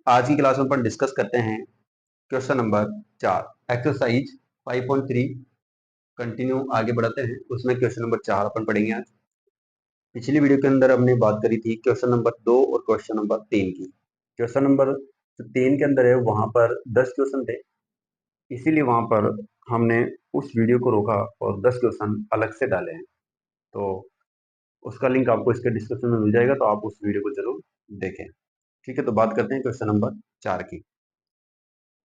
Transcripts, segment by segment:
आज की क्लास में अपन डिस्कस करते हैं क्वेश्चन नंबर 4 एक्सरसाइज 5.3 कंटिन्यू आगे बढ़ाते हैं। उसमें क्वेश्चन नंबर 4 अपन पढ़ेंगे आज। पिछली वीडियो के अंदर हमने बात करी थी क्वेश्चन नंबर 2 और क्वेश्चन नंबर 3 की। क्वेश्चन नंबर 3 के अंदर है वहां पर 10 क्वेश्चन थे, इसीलिए वहां पर हमने उस वीडियो को रोका और 10 क्वेश्चन अलग से डाले हैं। तो उसका लिंक आपको इसके डिस्क्रिप्शन में मिल जाएगा, तो आप उस वीडियो को जरूर देखें। ठीक है, तो बात करते हैं क्वेश्चन नंबर 4 की।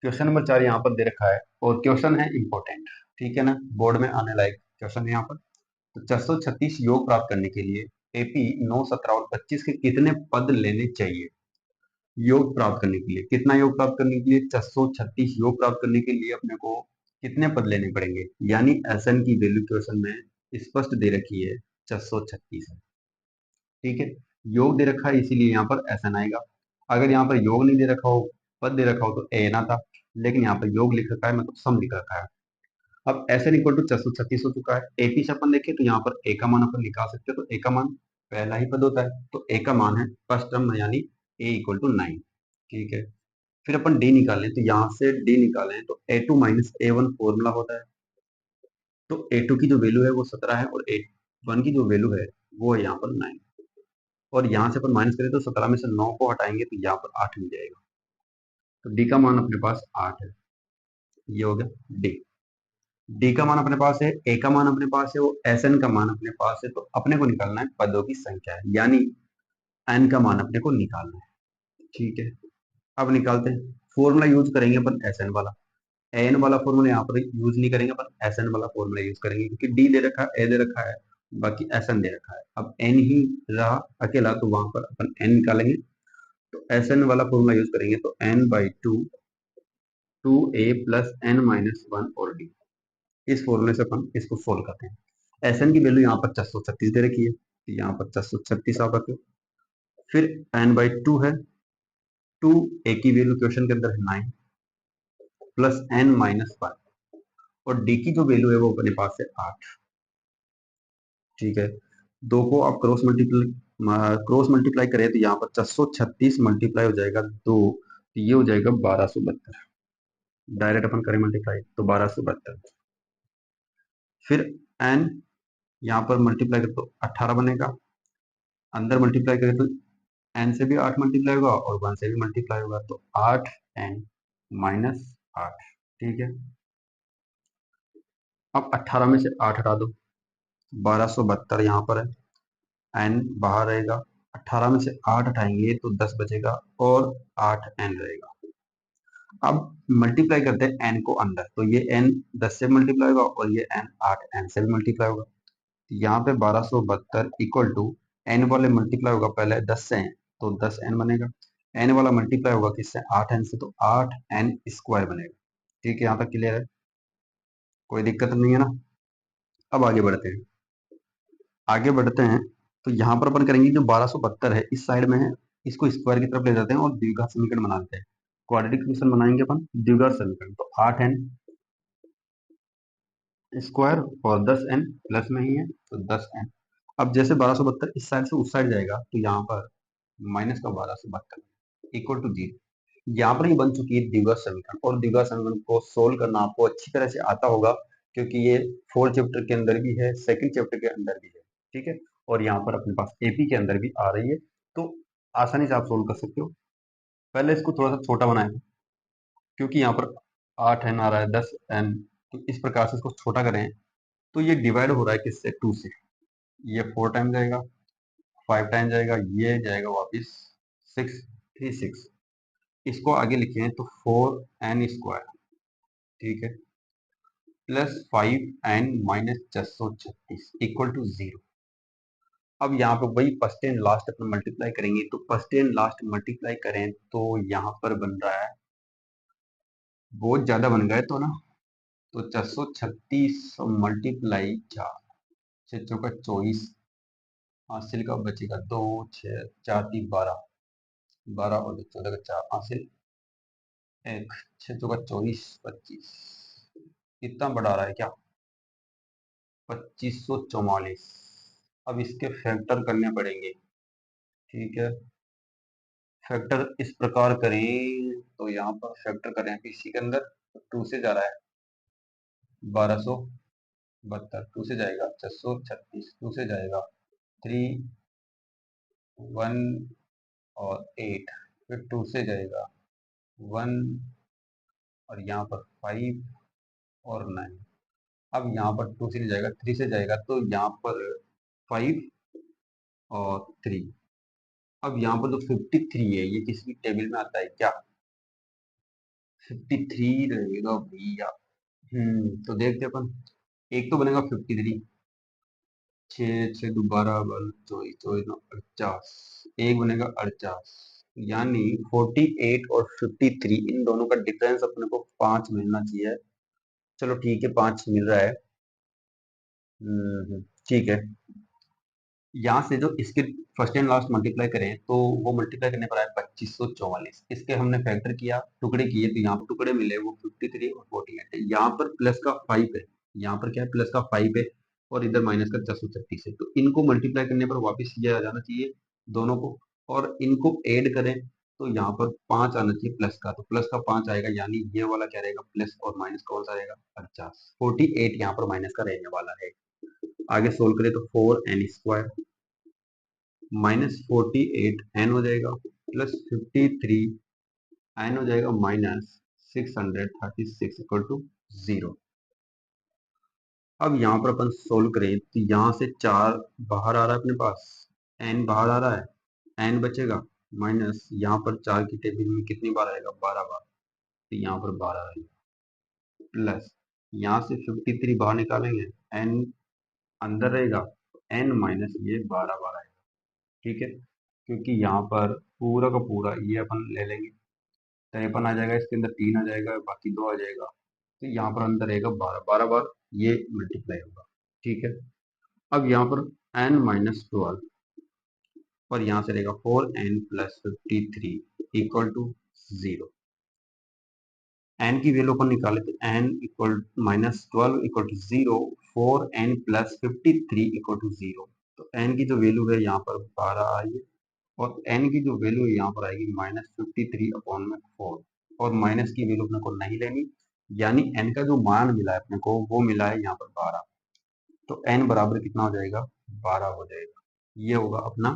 क्वेश्चन नंबर 4 यहाँ पर दे रखा है और क्वेश्चन है इंपॉर्टेंट, ठीक है ना, बोर्ड में आने लायक क्वेश्चन है यहाँ पर। तो 436 योग प्राप्त करने के लिए एपी 9, 17 और 25 के कितने पद लेने चाहिए? योग प्राप्त करने के लिए कितना योग प्राप्त करने के लिए 436 योग प्राप्त करने के लिए अपने को कितने पद लेने पड़ेंगे? यानी एसएन की वैल्यू क्वेश्चन में स्पष्ट दे रखी है 436 है। ठीक है, योग दे रखा है इसीलिए यहाँ पर एसएन आएगा। अगर यहाँ पर योग नहीं दे रखा हो, पद दे रखा हो तो ए ना था, लेकिन यहाँ पर योग लिख रखा है, मतलब सम लिख रखा है। अब एसएन इक्वल टू 436 हो चुका है। एपी से अपन देखें तो यहाँ पर ए का मान अपन निकाल सकते हैं, तो ए का मान पहला ही पद होता है, तो ए का मान है फर्स्ट टर्म यानी ए इक्वल टू 9। ठीक है, फिर अपन डी निकालें, तो यहाँ से डी निकालें तो ए2 माइनस ए1 फॉर्मूला होता है। तो ए2 की जो वैल्यू है वो 17 है और ए1 की जो वैल्यू है वो है यहाँ पर 9। और यहाँ से अपन माइनस करें तो 17 में से 9 को हटाएंगे तो यहाँ पर 8 मिल जाएगा। तो डी का मान अपने पास 8 है, ये हो गया डी। डी का मान अपने पास है, ए का मान अपने पास है, वो एस एन का मान अपने पास है। तो अपने को निकालना है पदों की संख्या है, यानी एन का मान अपने को निकालना है। ठीक है, अब निकालते हैं। फॉर्मूला यूज करेंगे अपन एस एन वाला। एन वाला फॉर्मूला यहाँ पर यूज नहीं करेंगे, अपन एस एन वाला फॉर्मूला यूज करेंगे, क्योंकि डी दे रखा है, ए दे रखा है, बाकी एस एन दे रखा है। अब एन ही रहा अकेला, तो वहां पर अपन एन निकालेंगे। तो एस एन वाला फॉर्मूला यूज करेंगे, तो N by two A plus N minus one और डी। इस फॉर्मूले से अपन इसको सोल्व करते हैं। एस एन की वैल्यू यहाँ पर 436 दे रखी है, तो यहाँ पर 436 आ करके, फिर एन बाई टू है, टू ए की वैल्यू क्वेश्चन के अंदर है 9 प्लस एन माइनस वन, और डी की जो वैल्यू है वो अपने पास है 8। ठीक है, दो को आप क्रॉस मल्टीप्लाई करें तो यहाँ पर 436 मल्टीप्लाई हो जाएगा 2, तो ये हो जाएगा 1272। डायरेक्ट अपन करें मल्टीप्लाई तो 1272। फिर एन यहाँ पर मल्टीप्लाई करें तो 18 बनेगा, अंदर मल्टीप्लाई करें तो एन से भी 8 मल्टीप्लाई होगा और 1 से भी मल्टीप्लाई होगा, तो 8 एन माइनस 8। ठीक है, अब 18 में से 8 हटा दो, 1272 यहाँ पर है, एन बाहर रहेगा। 18 में से 8 हटाएंगे तो 10 बचेगा और 8 एन रहेगा। अब मल्टीप्लाई करते हैं एन को अंदर, तो ये एन 10 से मल्टीप्लाई होगा और ये एन 8 एन से भी मल्टीप्लाई होगा। तो यहाँ पे 1272 इक्वल टू एन वाले मल्टीप्लाई होगा पहले 10 से, तो 10 एन बनेगा। एन वाला मल्टीप्लाई होगा किससे? 8 एन से, तो 8 एन स्क्वायर बनेगा। ठीक है, यहाँ तक क्लियर है, कोई दिक्कत नहीं है ना। अब आगे बढ़ते हैं। आगे बढ़ते हैं तो यहाँ पर अपन करेंगे, जो 1272 है इस साइड में है, इसको स्क्वायर की तरफ ले जाते हैं और द्विघात समीकरण बना देते हैं। क्वाड्रेटिक इक्वेशन बनाएंगे अपन द्विघात समीकरण, तो 8 एन स्क्वायर और 10 एन प्लस में ही है, तो 10 एन। अब जैसे 1272 इस साइड से उस साइड जाएगा, तो यहाँ पर माइनस का 1272 इक्वल टू 0। यहाँ पर ही बन चुकी है द्विघात समीकरण, और द्विघात समीकरण को सोल्व करना आपको अच्छी तरह से आता होगा, क्योंकि ये 4th चैप्टर के अंदर भी है, 2nd चैप्टर के अंदर भी है। ठीक है, और यहाँ पर अपने पास एपी के अंदर भी आ रही है, तो आसानी से आप सोल्व कर सकते हो। पहले इसको थोड़ा सा छोटा बनाए, क्योंकि यहाँ पर 8 एन आ रहा है, 10 एन, तो इस प्रकार से इसको छोटा करें तो ये डिवाइड हो रहा है किससे? 2 से। ये 4 टाइम जाएगा, 5 टाइम जाएगा, ये जाएगा वापिस 6, 3 6। इसको आगे लिखें तो 4 एन स्क्वायर, ठीक है, plus 5 N minus 436 equal to 0। अब यहाँ पे वही फर्स्ट एंड लास्ट अपन मल्टीप्लाई करेंगे, तो फर्स्ट एंड लास्ट मल्टीप्लाई करें तो यहाँ पर बन रहा है, बहुत ज्यादा बन गए तो ना, तो 436 मल्टीप्लाई 4, 6 चौका 24, हासिल का बचेगा 2, 6 4 3 12, 12 और 14 का 4 हासिल 1, 6 चौका 24 25। कितना बढ़ा रहा है क्या? 2544। अब इसके फैक्टर करने पड़ेंगे। ठीक है, फैक्टर इस प्रकार करें तो यहाँ पर फैक्टर करें पीसी के अंदर, तो 2 से जा रहा है 1272, 2 से जाएगा 636, 2 से जाएगा 3, 1 और 8, फिर 2 से जाएगा 1 और यहाँ पर 5 और 9। अब यहाँ पर 2 से नहीं जाएगा, 3 से जाएगा, तो यहाँ पर 5 और 3। अब यहाँ पर जो 53 है ये किसी टेबल में आता है क्या? 53 रहेगा भैया। तो देखते अपन, एक तो बनेगा 53, 6 6 दो 12 12 24 24 9 49, एक बनेगा 49, यानी 48 और 53 इन दोनों का डिफरेंस अपने को 5 मिलना चाहिए। चलो ठीक है, 5 मिल रहा है। ठीक है, यहाँ से जो इसके फर्स्ट एंड लास्ट मल्टीप्लाई करें तो वो मल्टीप्लाई करने पर आया 2544। इसके हमने फैक्टर किया, टुकड़े किए, तो यहाँ पर टुकड़े मिले वो 53 और 48 है। यहाँ पर प्लस का 5 है, यहाँ पर क्या है, प्लस का 5 है और इधर माइनस का 436 है। तो इनको मल्टीप्लाई करने पर वापस ये आ जाना चाहिए दोनों को, और इनको ऐड करें तो यहाँ पर 5 आना चाहिए प्लस का, तो प्लस का 5 आएगा, यानी ये वाला क्या रहेगा, प्लस और माइनस कौन सा रहेगा, 50। 48 यहाँ पर माइनस का रहने वाला है। आगे सोल्व करें तो 4n² -48n हो जाएगा, प्लस 53n हो जाएगा, -636 इक्वल टू 0। अब यहाँ पर अपन सोल्व करें तो यहाँ से 4 बाहर आ रहा है अपने पास, n बाहर आ रहा है, n बचेगा, माइनस यहाँ पर 4 की टेबल में कितनी बार आएगा, 12 बार, तो यहाँ पर 12 आएगा, प्लस यहाँ से 53 बाहर निकालेंगे, n अंदर रहेगा, n माइनस ये 12 बार आएगा। ठीक है, क्योंकि यहाँ पर पूरा का पूरा ये अपन ले लेंगे, 53 आ जाएगा, इसके अंदर 3 आ जाएगा, बाकी 2 आ जाएगा, तो यहाँ पर अंदर रहेगा 12, 12 बार ये मल्टीप्लाई होगा। ठीक है, अब यहाँ पर n-12 और यहाँ से रहेगा 4n + 53 इक्वल टू 0। n की वैल्यू अपन निकाले तो n equal -12 equal to 0, 4n + 53 equal to 0। तो n की जो वैल्यू है यहाँ पर 12 आई है, और n की जो वैल्यू है यहाँ पर आएगी -53/4, और माइनस की वैल्यू अपने को नहीं लेनी, यानी n का जो मान मिला है अपने को वो मिला है यहाँ पर 12। तो n बराबर कितना हो जाएगा, 12 हो जाएगा। ये होगा अपना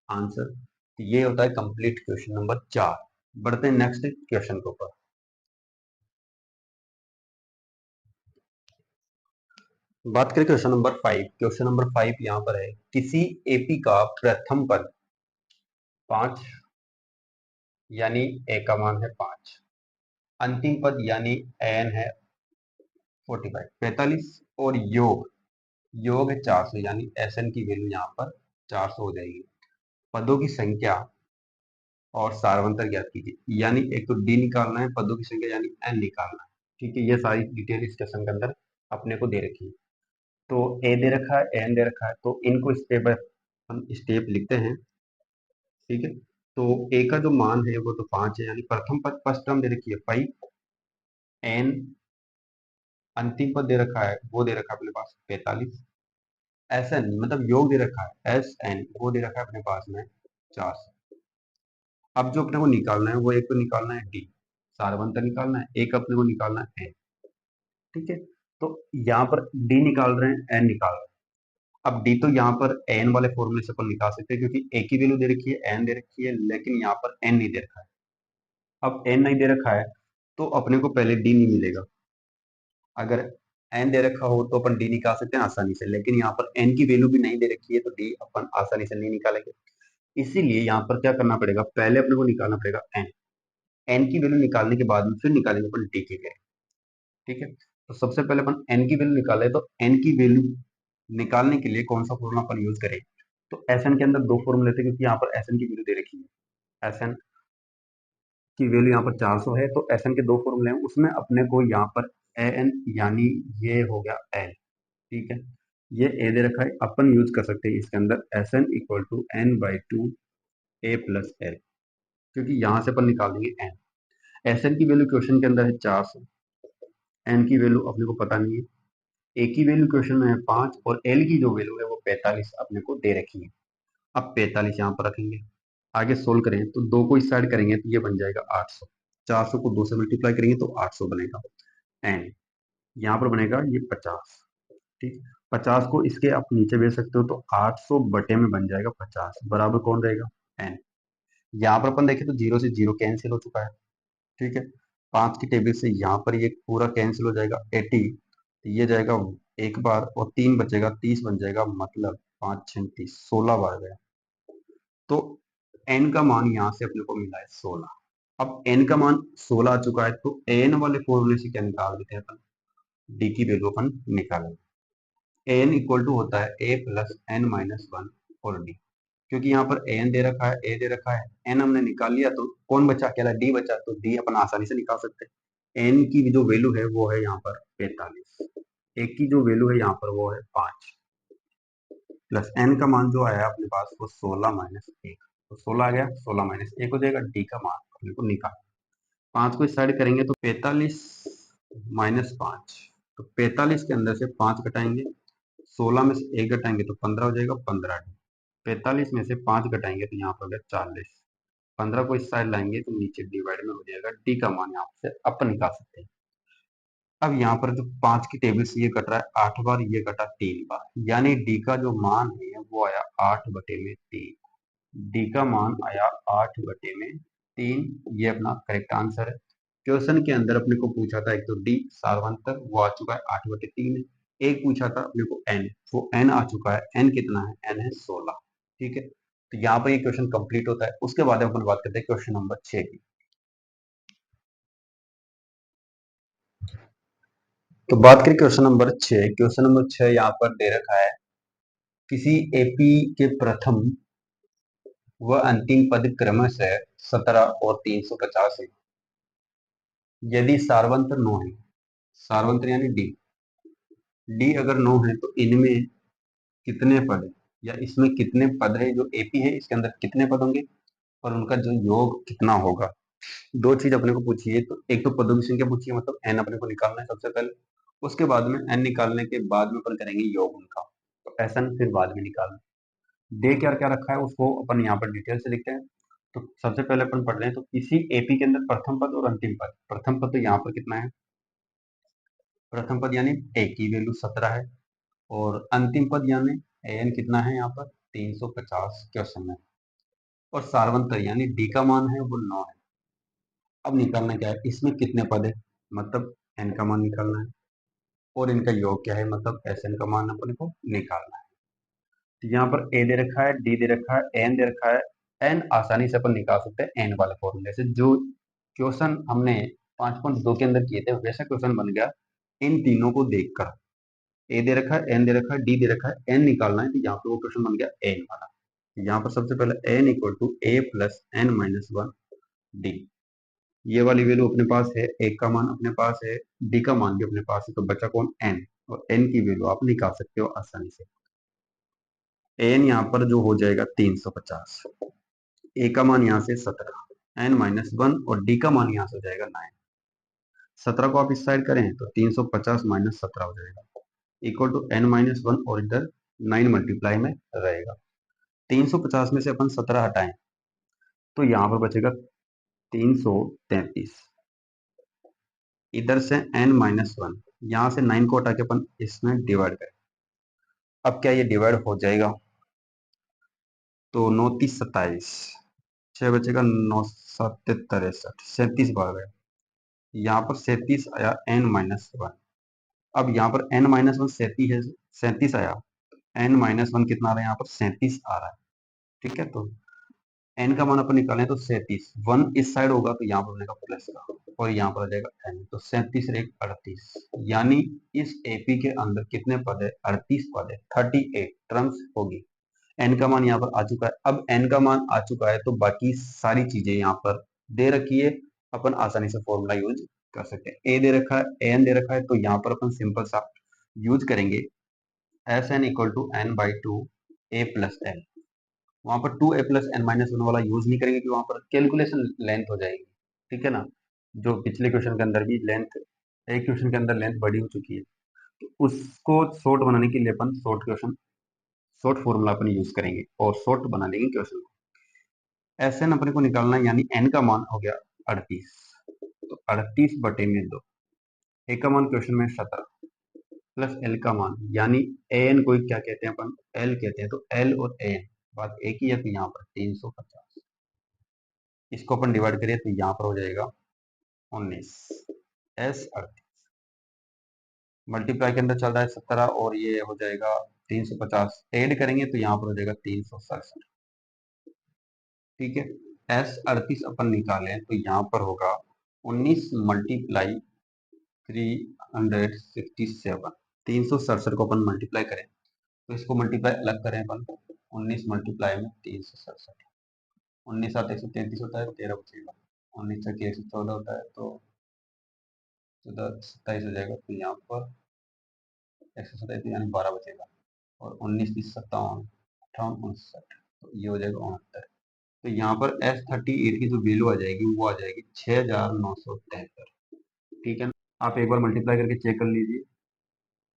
आंसर। तो ये होता है कंप्लीट क्वेश्चन नंबर 4। बढ़ते हैं नेक्स्ट क्वेश्चन के ऊपर। बात करें क्वेश्चन नंबर 5। क्वेश्चन नंबर 5 यहाँ पर है, किसी एपी का प्रथम पद 5 यानी ए का मान है 5, अंतिम पद यानी एन है 45 और योग योग है 400, यानी एस एन की वैल्यू यहाँ पर 400 हो जाएगी। पदों की संख्या और सारवंतर ज्ञात कीजिए, यानी एक तो डी निकालना है, पदों की संख्या यानी एन निकालना है। ठीक है, ये सारी डिटेल इस क्वेश्चन के अंदर अपने को दे रखी है। तो ए दे रखा है, एन दे रखा है, तो इनको स्टेप बाय हम स्टेप लिखते हैं। ठीक है, तो ए का जो मान है वो तो 5 है, यानी प्रथम पद फर्स्ट टर्म दे रखी है 5, एन अंतिम पद दे रखा है वो दे रखा है अपने पास 45, एस एन मतलब योग दे रखा है एस एन वो दे रखा है अपने पास में 4। अब जो अपने को निकालना है वो एक तो निकालना है डी, सारवंतर निकालना है, एक अपने को निकालना है एन। ठीक है, तो यहाँ पर डी निकाल रहे हैं, एन निकाल रहे हैं। अब डी तो यहाँ पर एन वाले फॉर्मूले से अपन निकाल सकते हैं, क्योंकि ए की वैल्यू दे रखी है, एन दे रखी है, लेकिन यहाँ पर एन नहीं दे रखा है। अब एन नहीं दे रखा है तो अपने को पहले डी नहीं मिलेगा। अगर एन दे रखा हो तो अपन डी निकाल सकते हैं आसानी से, लेकिन यहाँ पर एन की वैल्यू भी नहीं दे रखी है तो डी अपन आसानी से नहीं निकालेंगे। इसीलिए यहाँ पर क्या करना पड़ेगा, पहले अपने को निकालना पड़ेगा एन, एन की वैल्यू निकालने के बाद में फिर निकालेंगे अपन डी की वैल्यू। ठीक है, तो सबसे पहले अपन एन की वैल्यू निकाले, तो एन की वैल्यू निकालने के लिए कौन सा फॉर्मूला अपन यूज करें, तो एस एन के अंदर दो फॉर्मूले थे, क्योंकि यहाँ पर एस एन की वैल्यू दे रखी है, एस एन की वैल्यू यहाँ पर 400 है, तो एस एन के दो फॉर्मूले हैं, उसमें अपने को यहाँ पर ए एन यानी ये हो गया एल। ठीक है, ये ए दे रखा है, अपन यूज कर सकते हैं इसके अंदर S N equal to n/2 a + l, क्योंकि यहाँ से अपन निकाल देंगे एन। एस एन की वैल्यू क्वेश्चन के अंदर है 400, एन की वैल्यू अपने को पता नहीं है, ए की वैल्यू क्वेश्चन में है 5 और एल की जो वैल्यू है वो 45 अपने को दे रखी है। अब 45 यहाँ पर रखेंगे, आगे सोल्व करें तो 2 को इस साइड करेंगे तो ये बन जाएगा 800। 400 को 2 से मल्टीप्लाई करेंगे तो 800 बनेगा। एंड यहाँ पर बनेगा ये 50। ठीक, 50 को इसके आप नीचे भेज सकते हो तो 800 बटे में बन जाएगा 50 बराबर कौन रहेगा, एन। यहाँ पर अपन देखें तो 0 से 0 कैंसिल हो चुका है। ठीक है, 5 की टेबल से यहाँ पर ये पूरा कैंसिल हो जाएगा 80, तो ये जाएगा एक बार और 3 बचेगा 30 बन जाएगा, मतलब 5 6 30 16 बार गया। तो एन का मान यहाँ से अपने को मिला है 16। अब एन का मान 16 आ चुका है तो एन वाले फॉर्मूले से क्या निकाल देते हैं अपन, डी की वैल्यू अपन निकालेंगे। एन इक्वल टू होता है ए प्लस एन माइनस वन और डी। क्योंकि यहाँ पर एन दे रखा है, ए दे रखा है, एन हमने निकाल लिया तो कौन बचा, अकेला डी बचा, तो डी अपन आसानी से निकाल सकते हैं। एन की जो वैल्यू है वो है यहाँ पर 45, एक की जो वैल्यू है यहाँ पर वो है 5, प्लस एन का मान जो आया अपने पास वो 16 माइनस एक, तो 16 आ गया, 16 माइनस एक हो जाएगा, डी का मान अपने को निकाल। 5 को इस साइड करेंगे तो 45 माइनस 5, तो 45 के अंदर से 5 घटाएंगे, 16 में से एक घटाएंगे तो 15 हो जाएगा, 15 45 में से 5 घटाएंगे तो यहाँ पर हो गया 40, 15 को इस साइड लाएंगे तो नीचे डिवाइड में हो जाएगा, डी का मान यहाँ से अपन निकाल सकते हैं। अब यहाँ पर जो 5 की टेबल से ये कट रहा है 8 बार, ये कटा 3 बार, यानी डी का जो मान है वो आया 8 बटे में 3। डी का मान आया 8 बटे में 3, ये अपना करेक्ट आंसर है। क्वेश्चन के अंदर अपने को पूछा था एक तो डी सार्वंतर, वो आ चुका है 8 बटे 3। एक पूछा था अपने को एन, वो एन आ चुका है, एन कितना है, एन है 16। ठीक है, तो यहाँ पर ये क्वेश्चन कंप्लीट होता है। उसके बाद अपन बात करते हैं क्वेश्चन नंबर 6 की। तो बात करें क्वेश्चन नंबर 6। क्वेश्चन नंबर 6 यहाँ पर दे रखा है, किसी एपी के प्रथम व अंतिम पद क्रमशः 17 और 350 है। यदि सार्वंत्र नो है, सार्वंत्र यानी डी, डी अगर नो है तो इनमें कितने पद है, या इसमें कितने पद है, जो एपी है इसके अंदर कितने पद होंगे और उनका जो योग कितना होगा। दो चीज अपने को पूछी है, तो एक तो पदों की संख्या पूछी है, मतलब एन अपने को निकालना है सबसे पहले, उसके बाद में एन निकालने के बाद में अपन करेंगे योग उनका, तो ऐसा फिर बाद में निकालना। दे क्या क्या रखा है उसको अपन यहाँ पर डिटेल से लिखते हैं। तो सबसे पहले अपन पढ़ रहे हैं, तो किसी एपी के अंदर प्रथम पद और अंतिम पद, प्रथम पद तो यहाँ पर कितना है, प्रथम पद यानी ए की वैल्यू 17 है, और अंतिम पद यानी एन कितना है यहाँ पर 350 क्वेश्चन में, और सार्वंतर यानी डी का मान है वो 9 है। अब निकालना क्या है, इसमें कितने पद है, मतलब एन का मान निकालना है, और इनका योग क्या है, मतलब एस एन का मान अपन को निकालना है। तो यहाँ पर ए दे रखा है, डी दे रखा है, एन दे रखा है। एन आसानी से अपन निकाल सकते हैं एन वाले फॉर्मूले से, जो क्वेश्चन हमने 5.2 के अंदर किए थे वैसा क्वेश्चन बन गया इन तीनों को देखकर। ए दे रखा है, एन दे रखा है, डी दे रखा है, एन निकालना है, तो यहाँ पे वो क्वेश्चन बन गया एन वाला। यहाँ पर सबसे पहले N equal to A plus N minus one D, ये वाली वैल्यू अपने पास है, एक का मान अपने पास है, डी का मान भी अपने पास है, तो बचा कौन, एन, और एन की वैल्यू आप निकाल सकते हो आसानी से। एन यहाँ पर जो हो जाएगा 350, ए का मान यहाँ से 17, एन माइनस वन, और डी का मान यहाँ से हो जाएगा 9। 17 को आप इस साइड करें तो 350 माइनस 17 हो जाएगा, equal to N minus one, और इधर 9 मल्टीप्लाई में रहेगा। 350 में से अपन 17 हटाएं तो यहाँ पर बचेगा 333, इधर से n माइनस वन, यहाँ से 9 को हटा के अपन इसमें डिवाइड करें। अब क्या ये डिवाइड हो जाएगा, तो 9 30 27, 6 बचेगा, 9 7 63, 37 बार गया, यहाँ पर 37 आया n माइनस वन। अब यहाँ पर n माइनस वन 37 है, 37 आया, n माइनस वन कितना आ रहा है, यहाँ पर 37 आ रहा है। ठीक है, तो n का मान अपन निकालें तो 37, वन इस साइड होगा तो यहाँ पर बनेगा प्लस का, और यहाँ पर आ जाएगा n, तो 37 एक 38, यानी इस एपी के अंदर कितने पद है, 38 पद है, 38 टर्म्स होगी। n का मान यहाँ पर आ चुका है। अब n का मान आ चुका है तो बाकी सारी चीजें यहाँ पर दे रखी है, अपन आसानी से फॉर्मूला यूज कर सकते हैं। ए दे रखा है, एन दे रखा है, तो यहाँ पर अपन सिंपल सा यूज करेंगे S N equal to N by two A plus N. वहां पर 2 A plus N minus one वाला यूज नहीं करेंगे, क्योंकि वहां पर कैलकुलेशन लेंथ हो जाएगी। ठीक है ना, जो पिछले क्वेश्चन के अंदर भी लेंथ, एक क्वेश्चन के अंदर लेंथ बड़ी हो चुकी है, तो उसको शॉर्ट बनाने के लिए अपन शॉर्ट क्वेश्चन, शॉर्ट फॉर्मूला अपन यूज करेंगे और शॉर्ट बना लेंगे क्वेश्चन को। एस एन अपने को निकालना है, यानी एन का मान हो गया 38, तो 38/2, ए का मान क्वेश्चन में 17 प्लस एल का मान, यानी ए एन को क्या कहते हैं अपन, एल कहते हैं, तो एल और ए एन बात एक ही है, तो यहाँ पर 350, इसको अपन डिवाइड करिए तो यहाँ पर हो जाएगा 19, एस 38 मल्टीप्लाई के अंदर चल रहा है 17 और ये हो जाएगा 350, ऐड करेंगे तो यहाँ पर हो जाएगा 367, ठीक है। एस 38 अपन निकालें तो यहाँ पर होगा 19 मल्टीप्लाई 367, 367 को अपन मल्टीप्लाई करें तो इसको मल्टीप्लाई अलग करें अपन, 19 मल्टीप्लाई में 367, 19 7 133 होता है, 13 बचेगा, 19 6 114 होता है, तो 27 हो जाएगा, तो यहाँ पर 127 यानी 12 बचेगा, और 19 30 57 58 59, तो ये हो जाएगा 69। तो यहाँ पर S38 की जो वैल्यू आ जाएगी वो आ जाएगी 6973, ठीक है ना। आप एक बार मल्टीप्लाई करके चेक कर लीजिए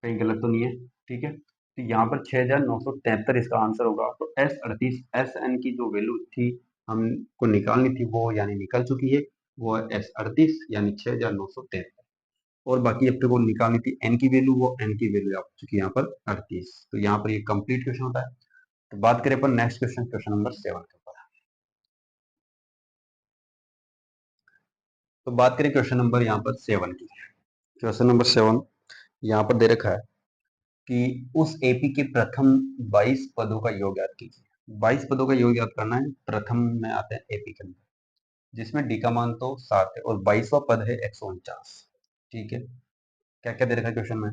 कहीं गलत तो नहीं है, ठीक है। तो यहाँ पर 6973 इसका आंसर होगा। तो S38 SN की जो वैल्यू थी हमको निकालनी थी वो यानी निकल चुकी है, वो है S38 यानी 6973, और बाकी अपने को निकालनी थी n की वैल्यू, वो n की वैल्यू आ चुकी है यहाँ पर 38। तो यहाँ पर ये कंप्लीट क्वेश्चन होता है। तो बात करें अपन नेक्स्ट क्वेश्चन, क्वेश्चन नंबर 7 के ऊपर। तो बात करें क्वेश्चन नंबर यहाँ पर 7 की। क्वेश्चन नंबर 7 यहाँ पर दे रखा है कि उस एपी के प्रथम 22 पदों का योग याद कीजिए। 22 पदों का योग याद करना है, प्रथम में आते हैं एपी के अंदर, जिसमें डी का मान तो 7 है और 22वां पद है 149, ठीक है। क्या क्या दे रखा है क्वेश्चन में,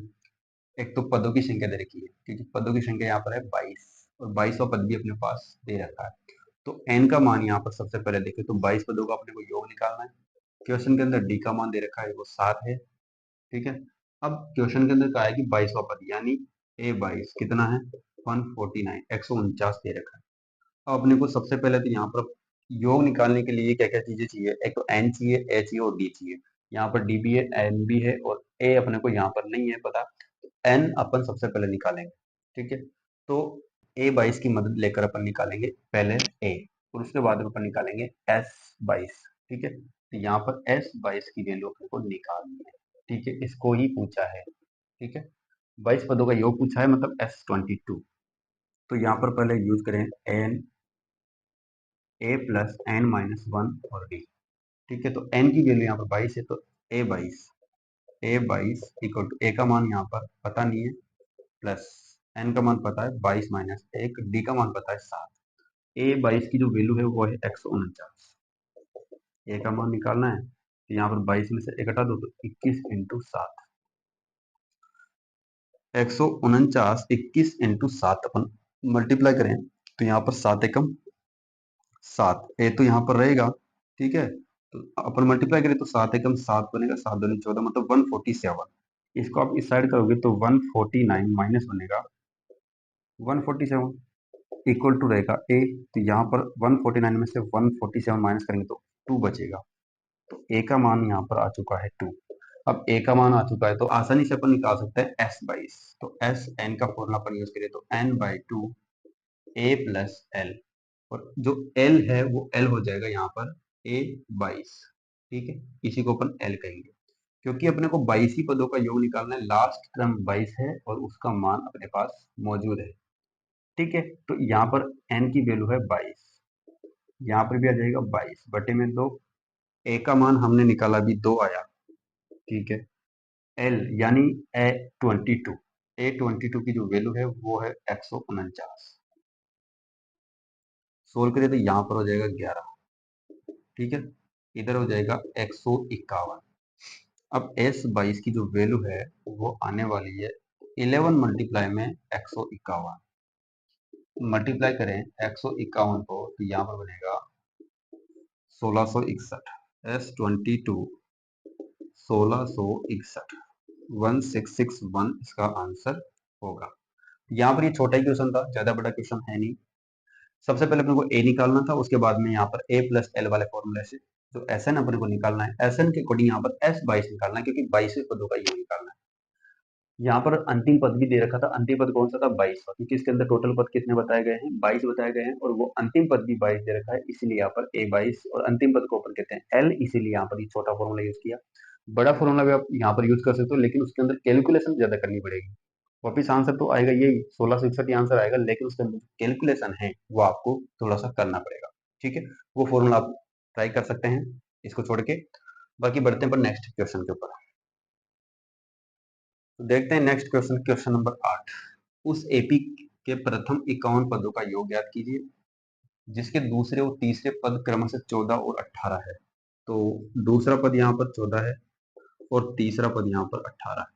एक तो पदों की संख्या दे रखी है, क्योंकि पदों की संख्या यहाँ पर है 22 और 22वां पद भी अपने पास दे रखा है। तो एन का मान यहाँ पर सबसे पहले देखें तो 22 पदों का अपने को योग निकालना है। क्वेश्चन के अंदर डी का मान दे रखा है वो 7 है, ठीक है। अब क्वेश्चन के अंदर कहा है कि 22वां पद यानी A22 कितना है, 149, 149 दे रखा है। अब अपने को सबसे पहले तो यहाँ पर योग निकालने के लिए क्या क्या चीजें चाहिए, एक तो एन चाहिए, ए चाहिए और डी चाहिए। यहाँ पर डी भी है, एन भी है, और ए अपने को यहाँ पर नहीं है पता, एन अपन सबसे पहले निकालेंगे, ठीक है। तो A22 की मदद लेकर अपन निकालेंगे पहले ए, और उसके बाद अपन निकालेंगे S22, ठीक है। तो यहाँ पर S22 की वैल्यू अपने को निकालनी है, ठीक है, इसको ही पूछा है, ठीक है। 22 पदों का योग पूछा है, मतलब S22। तो यहाँ पर पहले यूज करें एन, ए प्लस एन माइनस 1 और डी, ठीक है। तो एन की वैल्यू यहाँ पर 22 है, तो A22 इक्वल टू ए का मान यहाँ पर पता नहीं है, प्लस एन का मान पता है 22 माइनस 1, डी का मान पता है 7। A22 की जो वैल्यू है वो है 149, ए का मान निकालना है, तो यहाँ पर 22 में से एक हटा दो तो 21 इंटू 7, 149 21 इंटू 7 अपन मल्टीप्लाई करें तो यहाँ पर 7 एकम 7, ए तो यहाँ पर रहेगा, ठीक है। तो अपन मल्टीप्लाई करें तो 7 एकम 7 बनेगा, 7 दूनी 14, मतलब 147। इसको आप इस साइड करोगे तो 149 माइनस बनेगा 147 इक्वल टू रहेगा ए। तो यहाँ पर 149 में से 147 माइनस करेंगे तो 2 बचेगा, तो ए का मान यहाँ पर आ चुका है 2। अब ए का मान आ चुका है तो आसानी से अपन निकाल सकते हैं S22। तो एस एन का फॉर्मूला अपन यूज करें तो n/2 ए प्लस एल, और जो एल है वो एल हो जाएगा यहाँ पर A22, ठीक है। इसी को अपन एल कहेंगे, क्योंकि अपने को 22 ही पदों का योग निकालना है, लास्ट टर्म 22 है और उसका मान अपने पास मौजूद है, ठीक है। तो यहाँ पर n की वैल्यू है 22, यहाँ पर भी आ जाएगा 22/2, ए का मान हमने निकाला अभी 2 आया, ठीक है। एल यानी A22 की जो वैल्यू है वो है 149, सोल्व करें तो यहाँ पर हो जाएगा 11, ठीक है। इधर हो जाएगा 151। अब S22 की जो वैल्यू है वो आने वाली है 11 मल्टीप्लाई में 151, मल्टीप्लाई करें 151 को तो यहाँ पर बनेगा 1661, S22 1661, 1661 इसका आंसर होगा। यहाँ पर ये छोटा ही क्वेश्चन था, ज्यादा बड़ा क्वेश्चन है नहीं। सबसे पहले अपने को ए निकालना था, उसके बाद में यहाँ पर ए प्लस एल वाले फॉर्मूले से तो एस एन अपने को निकालना है, एस एन के अकॉर्डिंग यहाँ पर S22 निकालना है, क्योंकि 22 पदों का योग निकालना है। यहाँ पर अंतिम पद भी दे रखा था। अंतिम पद कौन सा था? 22, क्योंकि इसके अंदर टोटल पद कितने बताए गए हैं? 22 बताए गए हैं, और वो अंतिम पद भी 22 दे रखा है, इसीलिए यहाँ पर A22 और अंतिम पद को अपन कहते हैं L, इसीलिए यहाँ पर ये छोटा फॉर्मूला यूज किया। बड़ा फॉर्मूला भी आप यहाँ पर यूज कर सकते हो, लेकिन उसके अंदर कैलकुलेशन ज्यादा करनी पड़ेगी। वापिस आंसर तो आएगा यही 1661 आंसर आएगा, लेकिन उसके अंदर कैलकुलेशन है वो आपको थोड़ा सा करना पड़ेगा। ठीक है, वो फॉर्मूला आप ट्राई कर सकते हैं इसको छोड़ के। बाकी बढ़ते हैं पर नेक्स्ट क्वेश्चन के ऊपर। तो देखते हैं नेक्स्ट क्वेश्चन, क्वेश्चन नंबर 8। उस एपी के प्रथम 51 पदों का योग ज्ञात कीजिए जिसके दूसरे और तीसरे पद क्रमशः 14 और 18 है। तो दूसरा पद यहाँ पर 14 है और तीसरा पद यहाँ पर 18 है।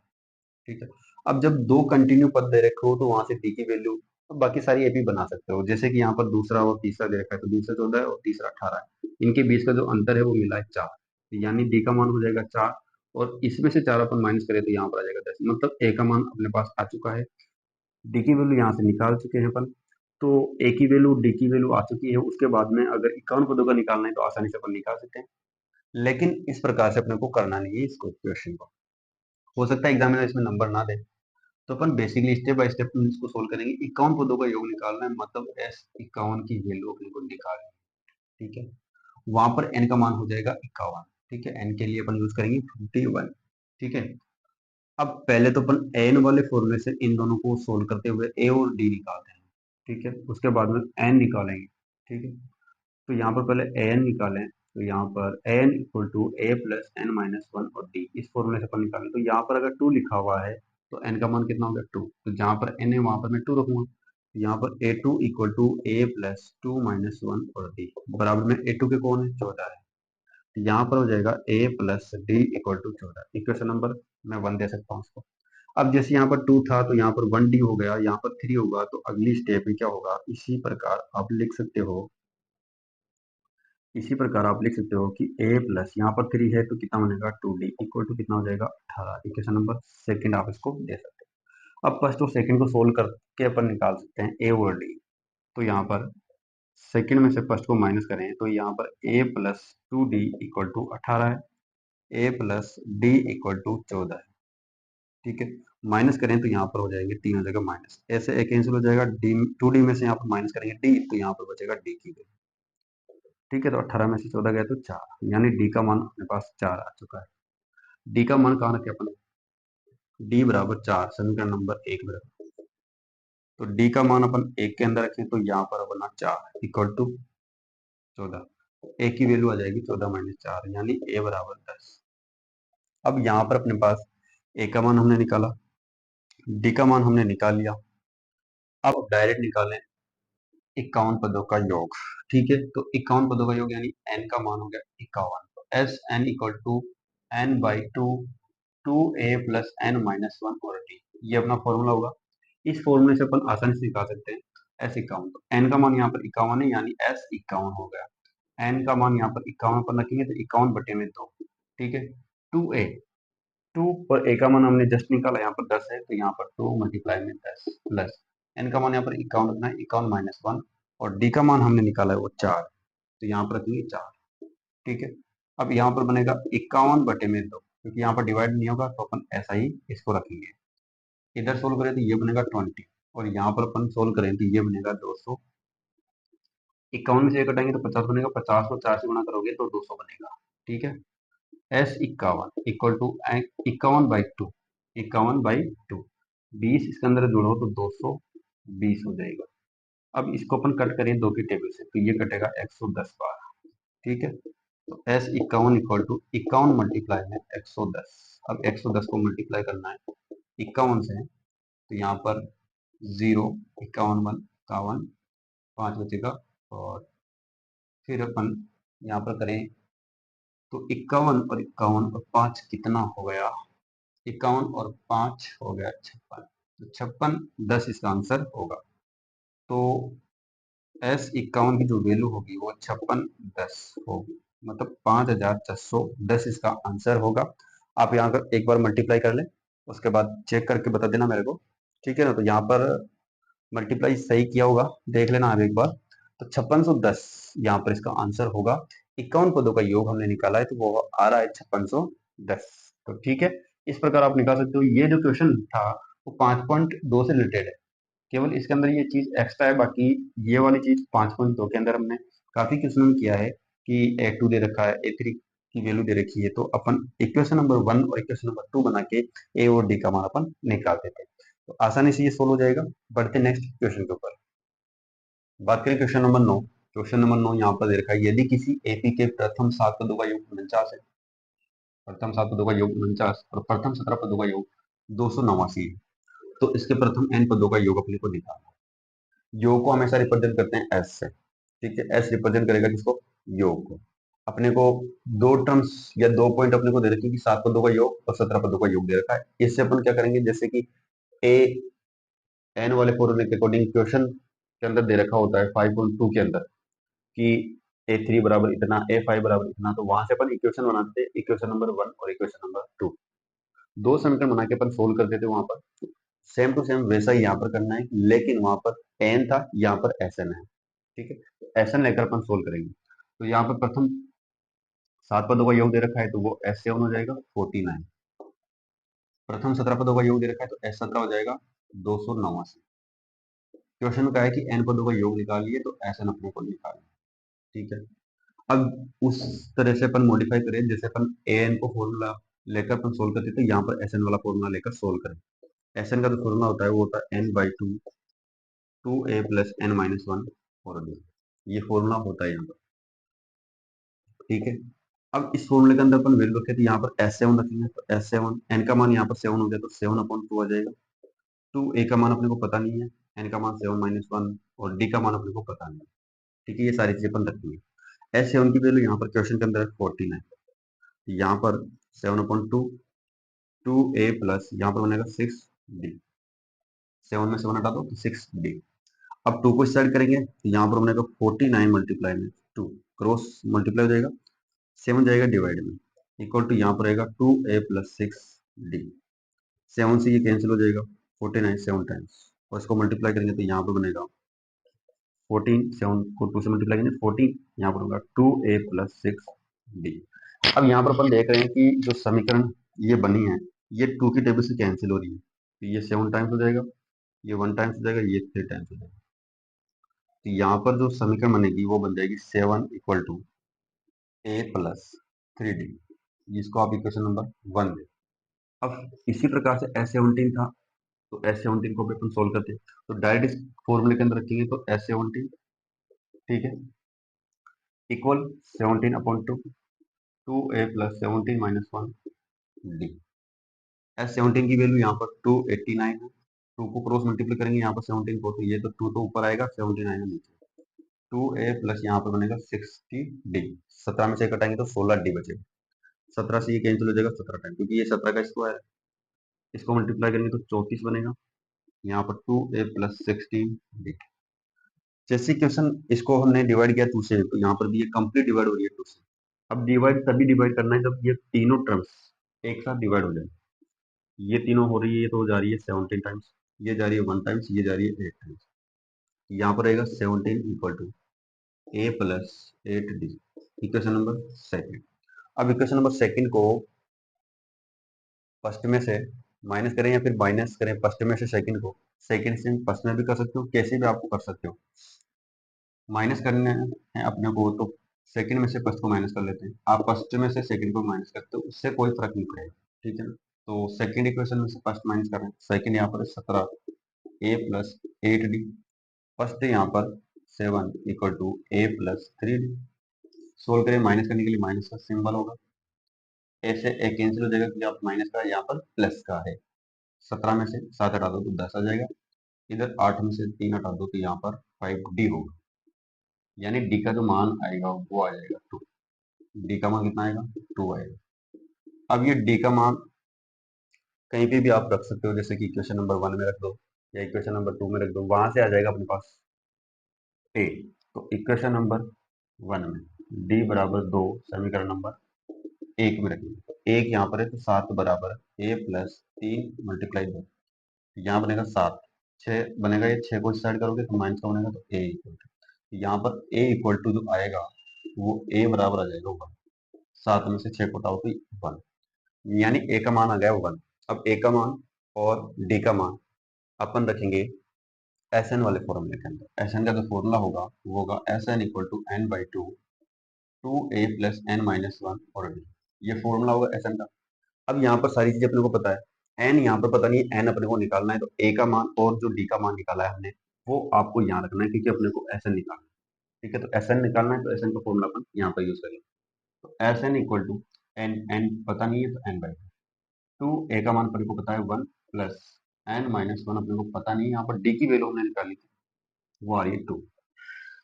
ठीक है, अब जब दो कंटिन्यू पद दे रखे हो तो वहां से डी की वैल्यू तो बाकी सारी एपी बना सकते हो। जैसे कि यहाँ पर दूसरा और तीसरा दे रखा है, तो दूसरा 14 है और तीसरा 18 है, इनके बीच का जो अंतर है वो मिला है 4, यानी डी का मान हो जाएगा 4, और इसमें से 4 अपन माइनस करें तो यहाँ पर आ जाएगा 10, मतलब ए का मान अपने पास आ चुका है। डी की वैल्यू यहाँ से निकाल चुके हैं अपन, तो ए की वैल्यू डी की वैल्यू आ चुकी है। उसके बाद में अगर 51 पदों का निकालना है तो आसानी से अपन निकाल सकते हैं, लेकिन इस प्रकार से अपने को करना नहीं है इसको क्वेश्चन को। हो सकता है एग्जामिनर इसमें नंबर ना दे, तो अपन बेसिकली स्टेप बाय स्टेप इसको सोल्व करेंगे। 51 पदों का योग निकालना है, मतलब S51 की वैल्यू अपने को निकालनी है। ठीक है, वहां पर n का मान हो जाएगा 51। ठीक है, n के लिए अपन यूज करेंगे 51। ठीक है, अब पहले तो अपन n वाले फॉर्मूले से इन दोनों को सोल्व करते हुए a और d निकालते हैं। ठीक है, उसके बाद में n निकालेंगे। ठीक है, तो यहाँ पर पहले an निकालें, तो यहाँ पर an equal to a plus N minus one और d, इस फॉर्मूले से अपन निकालें। तो यहाँ पर अगर 2 लिखा हुआ है तो n का मान कितना हो गया? 2। तो जहाँ पर n है वहां पर मैं 2 रखूंगा, तो यहाँ पर a2 equal to a plus two minus one और d बराबर में a2 के कौन है? 14 है। तो यहाँ पर हो जाएगा a plus D equal to 14। Equation number मैं 1 दे सकता हूँ उसको। अब जैसे यहाँ पर 2 था तो यहाँ पर 1d हो गया, यहाँ पर 3 होगा, तो अगली स्टेप में क्या होगा? इसी प्रकार आप लिख सकते हो, इसी प्रकार आप लिख सकते हो कि a प्लस यहाँ पर 3 है तो कितना बनेगा? 2d इक्वल टू कितना हो जाएगा? 18। इक्वेशन नंबर सेकंड आप इसको दे सकते हो। अब फर्स्ट और सेकंड को सोल्व करके अपन निकाल सकते हैं a और d। तो यहाँ पर सेकंड में से फर्स्ट को माइनस करें तो यहाँ पर a plus 2d equal to 18 है, a plus d equal to 14 है। ठीक है, माइनस करें तो यहाँ पर हो जाएंगे 3 हो जाएगा माइनस, ऐसे एक कैंसिल हो जाएगा, डी 2d में से यहाँ पर माइनस करेंगे d, तो यहाँ पर बचेगा d की वैल्यू। ठीक है, तो 18 में से 14 गया तो 4, यानी डी का मान अपने पास 4 आ चुका है। डी का मान कहाँ रखे अपन? डी बराबर 4, समीकरण नंबर 1 में रखें। तो डी का मान अपन 1 के अंदर रखें तो यहाँ पर अपना 4 इक्वल टू 14, ए की वैल्यू आ जाएगी 14 माइनस 4, यानी ए बराबर 10। अब यहाँ पर अपने पास ए का मान हमने निकाला, डी का मान हमने निकाल लिया। अब डायरेक्ट निकालें 51 पदों का योग। ठीक है, तो 51 पदों का योग यानी n का मान हो गया 51, तो S N equal to N by two, 2a plus N minus one और d, ये अपना फॉर्मूला होगा। इस फॉर्मूले से अपन आसानी से निकाल सकते हैं S51। तो n का मान यहाँ पर 51 है, यानी S51 हो गया। n का मान यहाँ पर 51 पर रखेंगे तो 51 बटे में 2। ठीक है, 2a, 2 पर a का मान हमने जस्ट निकाला, यहाँ पर 10 है, तो यहाँ पर 2 मल्टीप्लाई में 10 प्लस n का मान यहाँ पर 51 रखना है, 51 माइनस वन, और d का मान हमने निकाला है वो 4, तो यहाँ पर रखेंगे 4। ठीक है, अब यहाँ पर बनेगा 51 बटे में 2, क्योंकि यहाँ पर डिवाइड नहीं होगा तो अपन ऐसा ही इसको रखेंगे। इधर सोल्व करें तो ये बनेगा 20, और यहाँ पर अपन सोल्व करें तो ये बनेगा 200। 51 में से कटाएंगे तो 50 बनेगा, 50 को 4 से गुणा करोगे तो 200 बनेगा। ठीक है, S51 इक्वल टू 51/2, 51/2, 20 इसके अंदर जोड़ो तो 220 हो जाएगा। अब इसको अपन कट करें 2 की टेबल से तो ये कटेगा 110 बार। ठीक है, तो S51 इक्वल टू 51 मल्टीप्लाई में 110। अब 110 को मल्टीप्लाई करना है 51 से, तो यहाँ पर 0, 51 1 51, 5 बचेगा, और फिर अपन यहाँ पर करें तो 51 और 51 और 5 कितना हो गया? 51 और 5 हो गया 56, तो 56 10 इसका आंसर होगा। तो S51 की जो वैल्यू होगी वो 56 10 होगी, मतलब 5610 इसका आंसर होगा। आप यहाँ कर एक बार मल्टीप्लाई कर लें, उसके बाद चेक करके बता देना मेरे को। ठीक है ना, तो यहाँ पर मल्टीप्लाई सही किया होगा, देख लेना आप एक बार। तो 5610 यहाँ पर इसका आंसर होगा। 51 पदों का योग हमने निकाला है तो वो आ रहा है 5610। तो ठीक है, इस प्रकार आप निकाल सकते हो। ये जो क्वेश्चन था वो 5.2 से रिलेटेड है, केवल इसके अंदर ये चीज एक्स्ट्रा है, बाकी ये वाली चीज 5.2 के अंदर हमने काफी क्वेश्चन में किया है कि A2 दे रखा है, A3 की वैल्यू दे रखी है, तो अपन इक्वेशन नंबर 1 और इक्वेशन नंबर 2 बना के ए और डी का मान अपन निकाल देते हैं, तो आसानी से ये सोल्व हो जाएगा। बढ़ते नेक्स्ट क्वेश्चन के ऊपर। बात करें क्वेश्चन नंबर 9। क्वेश्चन नंबर 9 यहाँ पर दे रखा है, यदि किसी एपी के प्रथम 7 पदों का योग 49 है, प्रथम 7 पदों का योग 49 और प्रथम 17 पदों का योग 289 है, तो इसके प्रथम n पदों का योग अपने को निकालना है। योग को हमेशा रिप्रेजेंट करते हैं एस से, ठीक है, एस रिप्रेजेंट करेगा किसको, योग को। अपने को दो टर्म्स या दो पॉइंट अपने को दे रखे कि 7 पदों का योग और 17 पदों का योग दे रखा है। इससे अपन क्या करेंगे, जैसे कि ए एन वाले फॉर्मूले के अकॉर्डिंग क्वेश्चन के अंदर दे रखा होता है 5.2 के अंदर कि A3 बराबर इतना, A5 बराबर इतना, तो वहां से अपन इक्वेशन बनाते थे, इक्वेशन नंबर 1 और इक्वेशन नंबर 2, दो समीकरण बना के अपन सोल्व करते थे वहां पर। सेम टू सेम वैसा ही यहाँ पर करना है, लेकिन वहां पर एन था, यहाँ पर एस एन है, ठीक है, तो एस एन लेकर अपन सोल्व करेंगे। तो यहाँ पर प्रथम 7 पदों का योग दे रखा है, तो वो S7 हो जाएगा 49। प्रथम 17 पदों का योग दे रखा है, तो S17 हो जाएगा 289। क्वेश्चन में कहा है कि n पदों का योग निकालिए, तो एस एन अपने को निकालना, ठीक है। अब उस तरह से अपन मॉडिफाई करें, जैसे अपन ए एन को फॉर्मूला लेकर अपन सोल्व करते थे, यहाँ पर एस एन वाला फॉर्मूला लेकर सोल्व करें। एस एन का जो फॉर्मूला होता है वो होता है n/2 2a plus n minus 1 और b, ये फॉर्मूला होता है यहाँ पर, ठीक है। अब इस फॉर्मूले के अंदर अपन वैल्यू रखे, तो यहाँ पर S7 रखेंगे, तो S7 n का मान यहाँ पर 7 हो गया, तो 7/2 आ जाएगा। 2a का मान अपने को पता नहीं है, n का मान 7 - 1 और d का मान अपने को पता नहीं है, ठीक है, ये सारी चीजें अपन रखेंगे। S7 की वैल्यू यहाँ पर क्वेश्चन के अंदर 49, यहाँ पर 7/2 2a प्लस यहाँ पर बनेगा 6d, 7 में 7 हटा दो तो 6d। अब 2 को इस साइड करेंगे, तो यहाँ पर बनेगा 49 मल्टीप्लाई में 2, क्रॉस मल्टीप्लाई हो जाएगा, 7 जाएगा डिवाइड में, इक्वल टू यहाँ पर रहेगा 2a प्लस 6d। 7 से ये कैंसिल हो जाएगा, 49 7 टाइम्स, और इसको मल्टीप्लाई करेंगे तो यहाँ पर बनेगा 14, 7 को 2 से मल्टीप्लाई करेंगे 14, यहाँ पर होगा 2a प्लस 6d। अब यहाँ पर अपन देख रहे हैं कि जो समीकरण ये बनी है, ये 2 की टेबल से कैंसिल हो रही है, तो ये 7 टाइम्स हो जाएगा, ये 1 टाइम्स हो जाएगा, ये 3 टाइम्स हो जाएगा, तो यहाँ पर जो समीकरण बनेगी वो बन जाएगी 7 equal to a plus 3d, जिसको आप इक्वेशन नंबर 1 दे। अब इसी प्रकार से S17 था, तो S17 को भी अपन सोल्व करते हैं, तो डायरेक्ट इस फॉर्मूले के अंदर रखेंगे, तो S17, ठीक है, equal 17/2 2a plus 17 minus 1 d। S17 की वैल्यू यहाँ पर 289 है, 2 को क्रॉस मल्टीप्लाई करेंगे यहाँ पर 17 को, तो ये तो 2 तो ऊपर आएगा, 79 है नीचे, 2a प्लस यहाँ पर बनेगा 60d, 17 में से घटाएंगे तो 16d बचेगा, 17 से ये कैंसिल हो जाएगा 17 टाइम, क्योंकि ये 17 का स्क्वायर है, इसको मल्टीप्लाई करेंगे तो 34 बनेगा, यहाँ पर 2a प्लस 16d। जैसे क्वेश्चन इसको हमने डिवाइड किया 2 से, तो यहाँ पर भी ये कंप्लीट डिवाइड हो रही है 2 से। अब डिवाइड तभी डिवाइड करना है जब ये तीनों टर्म्स एक साथ डिवाइड हो जाए, ये तीनों हो रही है, ये तो जा रही है 17 टाइम्स, ये जा रही है 1 टाइम्स, ये जा रही है 8 टाइम्स, यहाँ पर रहेगा 17 equal to a plus 8d, equation number second. अब इक्वेशन नंबर सेकेंड को फर्स्ट में से माइनस करें या फिर माइनस करें फर्स्ट में से सेकंड को, सेकंड से फर्स्ट में भी कर सकते हो, कैसे भी आपको कर सकते हो। माइनस करने हैं अपने को, तो सेकंड में से फर्स्ट को माइनस कर लेते हैं, आप फर्स्ट में से सेकंड को माइनस करते हो, उससे कोई फर्क नहीं पड़ेगा, ठीक है। तो सेकंड इक्वेशन में से फर्स्ट माइनस कर रहे हैं, सेकंड यहाँ पर 17 a प्लस 8d, फर्स्ट यहाँ पर 7 equal to a plus 3d। Solve करें, माइनस करने के लिए माइनस का सिंबल होगा, ए से ए कैंसिल हो जाएगा क्योंकि आप माइनस का यहाँ पर प्लस का है। 17 में से 7 हटा दो तो 10 आ जाएगा, इधर 8 में से 3 हटा दो तो यहाँ पर 5d होगा, यानी d का जो मान आएगा वो आ जाएगा 2। d का मान कितना आएगा, 2 आएगा। अब ये d का मान कहीं पे भी आप रख सकते हो, जैसे कि इक्वेशन नंबर 1 में रख दो या इक्वेशन नंबर 2 में रख दो, वहां से आ जाएगा अपने पास a। तो इक्वेशन नंबर 1 में d बराबर 2 समीकरण नंबर 1 में रखेंगे, तो 1 यहाँ पर है, तो 7 बराबर a प्लस 3 मल्टीप्लाई 2, यहाँ बनेगा 7, 6 बनेगा, ये 6 को इस साइड करोगे तो माइनस का बनेगा, तो a इक्वल टू, यहाँ पर a इक्वल टू जो आएगा वो a बराबर आ जाएगा 1, 7 में से 6 को हटाओ तो 1, यानी ए का मान आ गया 1। अब ए का मान और डी का मान अपन रखेंगे एस एन वाले फॉर्मूले के अंदर। एस एन का जो फॉर्मूला होगा वो होगा S N equal to N by two A plus N minus one और डी। ये फॉर्मूला होगा एस एन का। अब यहाँ पर सारी चीजें अपने को पता है, एन यहाँ पर पता नहीं है, एन अपने को निकालना है, तो ए का मान और जो डी का मान निकाला है हमने वो आपको यहाँ रखना है, क्योंकि अपने को एस एन निकालना है। ठीक है, तो एस एन निकालना है तो एस एन का फॉर्मूला अपन यहाँ पर यूज करेंगे। तो S N equal to N, N पता नहीं है तो एन बाई टू, ए का मान अपने को पता है 1 प्लस एन माइनस वन अपने को पता नहीं है, यहाँ पर डी की वैल्यू हमने निकाली थी, वो आ रही है 2।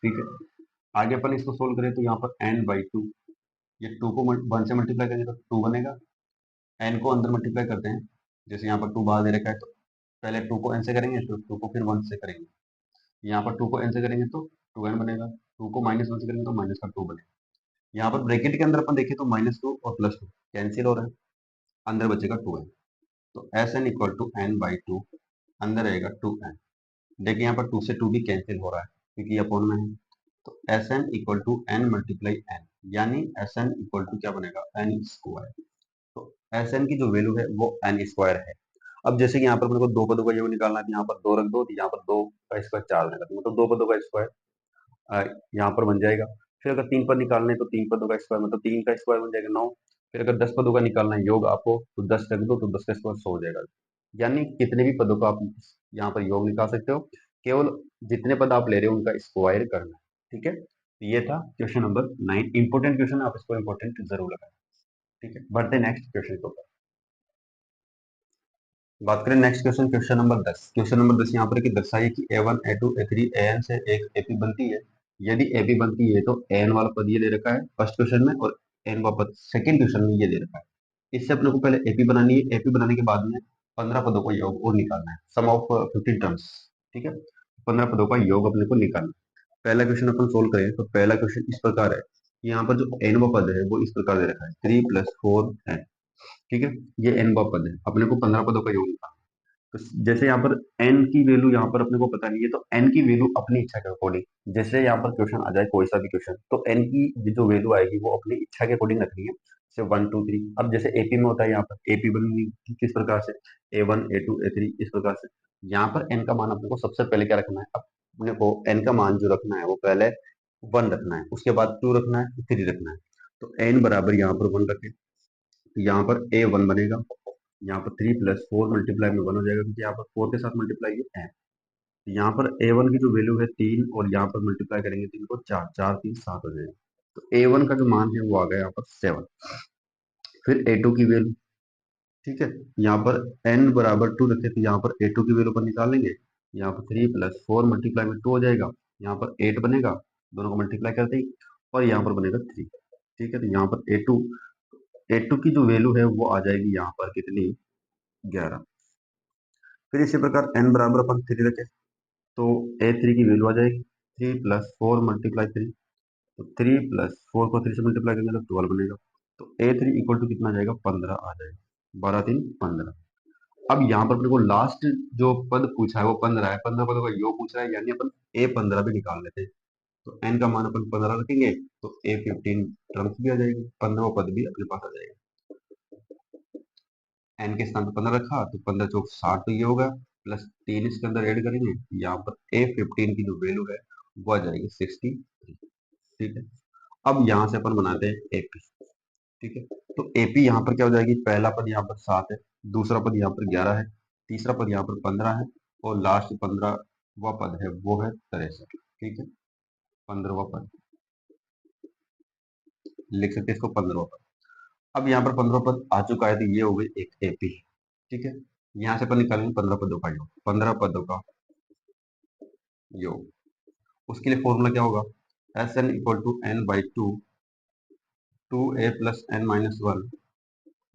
ठीक है, आगे अपन इसको सोल्व करें तो यहाँ पर एन बाई टू, ये 2 को 1 से मल्टीप्लाई करेंगे तो 2 बनेगा। एन को अंदर मल्टीप्लाई करते हैं, जैसे यहाँ पर 2 बाहर दे रखा है तो पहले 2 को एन से करेंगे, तो 2 को फिर 1 से करेंगे। यहाँ पर 2 को एन से करेंगे तो 2n बनेगा, 2 को माइनस 1 से करेंगे तो माइनस का 2 बनेगा। यहाँ पर ब्रैकेट के अंदर अपन देखें तो -2 और +2 कैंसिल हो रहा है, अंदर बचेगा 2n। तो S N equal to N by two, अंदर रहेगा 2n। देखिए यहाँ पर 2 से 2 भी कैंसिल हो रहा है क्योंकि अपोन में है। तो S N equal to N multiply N, यानी एस एन इक्वल टू क्या बनेगा, एन स्क्वायर। तो एस एन की जो वैल्यू है वो एन स्क्वायर है। अब जैसे कि यहाँ पर मेरे को दो पदों का योग निकालना है, यहाँ पर 2 रख दो, तो यहाँ पर 2 का स्क्वायर 4 बनेगा, तो मतलब 2 पदों का स्क्वायर यहाँ पर बन जाएगा। फिर अगर 3 पद निकालने हैं तो 3 पदों का स्क्वायर मतलब 3 का स्क्वायर बन जाएगा 9। फिर अगर 10 पदों का निकालना है योग आपको तो 10 रख दो, तो 10 का स्क्वायर 100 हो जाएगा। यानी कितने भी पदों का आप यहाँ पर योग निकाल सकते हो, केवल जितने पद आप ले रहे हो उनका स्क्वायर करना है। ठीक है, तो ये था क्वेश्चन नंबर 9। इंपोर्टेंट क्वेश्चन, आप इसको इंपोर्टेंट जरूर लगाए। ठीक है, बढ़ते नेक्स्ट क्वेश्चन को। बात करें next question, question number 10। Question number 10 यहाँ पर कि दर्शाइए कि a1 a2 a3 an से एक AP बनती है। यदि AP बनती है तो an वाला पद ये दे रखा है फर्स्ट क्वेश्चन में, और n वाला पद सेकंड क्वेश्चन में ये दे रखा है। इससे अपने को पहले AP बनानी है, AP बनाने के बाद में 15 पदों का योग और निकालना है, सम ऑफ 15 टर्म्स। ठीक है, 15 पदों का योग अपने को निकालना है। पहला क्वेश्चन अपन सोल्व करें तो पहला क्वेश्चन इस प्रकार है कि यहाँ पर जो n पद है वो इस प्रकार दे रखा है 3 + 4n। ठीक है, ये n पद है, अपने को 15 पदों का योग निकालना है। तो जैसे यहाँ पर n की वैल्यू यहाँ पर अपने को पता नहीं है, तो n की वैल्यू अपनी इच्छा के अकॉर्डिंग, जैसे यहाँ पर क्वेश्चन आ जाए कोई सा भी क्वेश्चन, तो n की जो वैल्यू आएगी वो अपनी इच्छा के अकॉर्डिंग रखनी है, जैसे 1 2 3। अब जैसे एपी में होता है, यहाँ पर एपी बनी किस प्रकार से, a1 a2 a3 इस प्रकार से। यहाँ पर n का मान अपने को सबसे पहले क्या रखना है, अपने को n का मान जो रखना है वो पहले 1 रखना है, उसके बाद 2 रखना है, 3 रखना है। तो n बराबर यहाँ पर 1 रखें, तो यहाँ पर a1 बनेगा, यहाँ पर 3 + 4 मल्टीप्लाई में 1 हो जाएगा, क्योंकि यहाँ पर 4 के साथ मल्टीप्लाई है n। यहाँ पर a1 की जो वैल्यू है 3, और यहाँ पर मल्टीप्लाई करेंगे 3 को 4, 4 3 7 हो जाएगा। तो a1 का जो मान है वो आ गया यहाँ पर 7। फिर a2 की वैल्यू, ठीक है, यहाँ पर n बराबर 2 रखे, तो यहाँ पर a2 की वैल्यू पर निकालेंगे, यहाँ पर 3 + 4 मल्टीप्लाई में 2 हो जाएगा, यहाँ पर 8 बनेगा, दोनों को मल्टीप्लाई करते ही, और यहाँ पर बनेगा 3। ठीक है, तो यहाँ पर a2 की जो वैल्यू है वो आ जाएगी यहाँ पर कितनी, 11। फिर इसी प्रकार n बराबर अपन 3 रखे, तो a3 की वैल्यू आ जाएगी 3 + 4 मल्टीप्लाई 3, तो 3 + 4 को 3 से मल्टीप्लाई करेंगे तो 12 बनेगा। तो a3 इक्वल टू कितना आ जाएगा, 15 आ जाएगा, 12 3 15। अब यहाँ पर अपने को लास्ट जो पद पूछा है वो 15 है, 15 पदों का योग पूछ रहा है, यानी अपन a15 भी निकाल लेते हैं। तो n का मान अपन 15 रखेंगे तो a15 टर्म्स भी आ जाएगी, 15 पद भी अपने पास आ जाएगा। n के स्थान पर 15 रखा तो 15 चौक 60, तो ये होगा, प्लस 3 इसके अंदर ऐड करेंगे, यहाँ पर a15 की जो वैल्यू है वो आ जाएगी 63। ठीक है, अब यहाँ से अपन बनाते हैं एपी। ठीक है, तो एपी यहाँ पर क्या हो जाएगी, पहला पद यहाँ पर 7 है, दूसरा पद यहाँ पर 11 है, तीसरा पद यहाँ पर 15 है, और लास्ट 15वां पद है वो है 63। ठीक है, 15वां पद लिख सकते हैं इसको, 15वां पद। अब यहाँ पर 15 पद आ चुका है, तो ये हो गई एक एपी। ठीक है, यहाँ से अपन निकालेंगे 15 पदों का योग, 15 पदों का योग, उसके लिए फॉर्मूला क्या होगा, S N equal to N by two A plus N minus one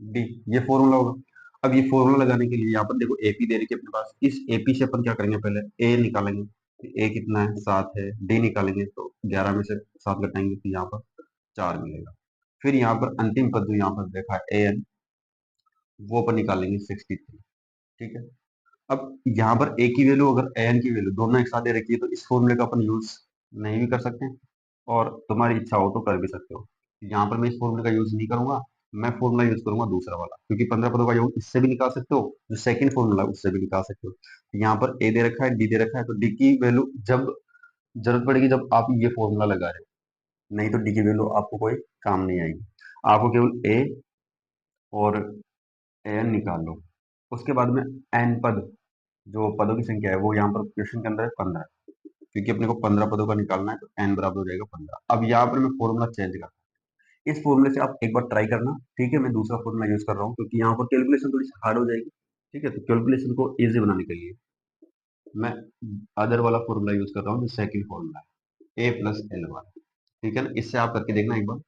D, ये फॉर्मूला होगा। अब ये फॉर्मूला लगाने के लिए यहाँ पर देखो एपी दे रखी है अपने पास, इस एपी से अपन क्या करेंगे, पहले ए निकालेंगे, ए कितना है 7 है, डी निकालेंगे तो 11 में से 7 घटाएंगे तो यहाँ पर 4 मिलेगा। फिर यहाँ पर अंतिम पद जो यहाँ पर देखा है ए एन, वो अपन निकालेंगे 63। ठीक है, अब यहाँ पर ए की वैल्यू अगर ए एन की वैल्यू दोनों एक साथ दे रखी है तो इस फॉर्मूले का अपन यूज नहीं भी कर सकते हैं, और तुम्हारी इच्छा हो तो कर भी सकते हो। यहाँ पर मैं इस फॉर्मूले का यूज नहीं करूंगा, मैं फॉर्मूला यूज करूंगा दूसरा वाला, क्योंकि 15 पदों का योग इससे भी निकाल सकते हो, जो सेकंड फॉर्मूला उससे भी निकाल सकते हो। यहाँ पर ए दे रखा है, डी दे रखा है, तो डी की वैल्यू जब जरूरत पड़ेगी जब आप ये फॉर्मूला लगा रहे हो, नहीं तो डी की वैल्यू आपको कोई काम नहीं आएगी। आपको केवल ए और एन निकाल लो। उसके बाद में एन पद, जो पदों की संख्या है वो यहाँ पर क्वेश्चन के अंदर है 15, क्योंकि अपने को 15 पदों का निकालना है, तो एन बराबर हो जाएगा 15। अब यहाँ पर मैं फॉर्मूला चेंज करता हूँ, इस फॉर्मूले से आप एक बार ट्राई करना, ठीक है। मैं दूसरा फॉर्मूला यूज कर रहा हूँ, क्योंकि यहाँ पर कैलकुलेशन थोड़ी सी हार्ड हो जाएगी, ठीक है। तो कैलकुलेशन को इजी बनाने के लिए मैं अदर वाला फॉर्मूला यूज कर रहा हूँ, जो सेकंड फॉर्मूला है, ए प्लस एल वाला, ठीक है ना। इससे आप करके देखना एक बार।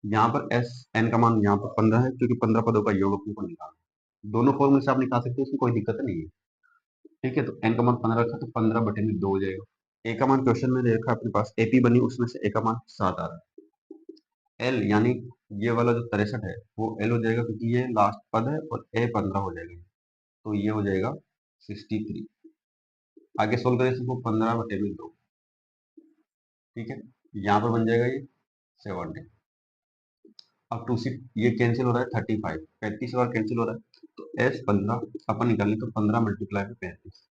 यहाँ पर एस एन का मान यहाँ पर 15 है, क्योंकि 15 पदों का योग अपने को निकालना है। दोनों फॉर्मूले से आप निकाल सकते हो, उसमें कोई दिक्कत नहीं है, ठीक है। तो एन का मान 15 रखा, तो 15 बटे में 2 हो जाएगा। ए का मान क्वेश्चन में दे रखा है अपने पास, एपी बनी, उसमें से ए का मान 7 आ रहा है। एल यानी ये वाला जो 63 है वो एल हो जाएगा, क्योंकि ये लास्ट पद है, और ए 15 हो जाएगा, तो ये हो जाएगा 63। आगे सोल्व करें इसको, 15 बटे में 2, ठीक है। यहाँ पर बन जाएगा ये 70। अब टू सी ये कैंसिल हो रहा है, 35 35 बार कैंसिल हो रहा है, तो एस 15 अपन निकालें तो 15 मल्टीप्लाई में 35,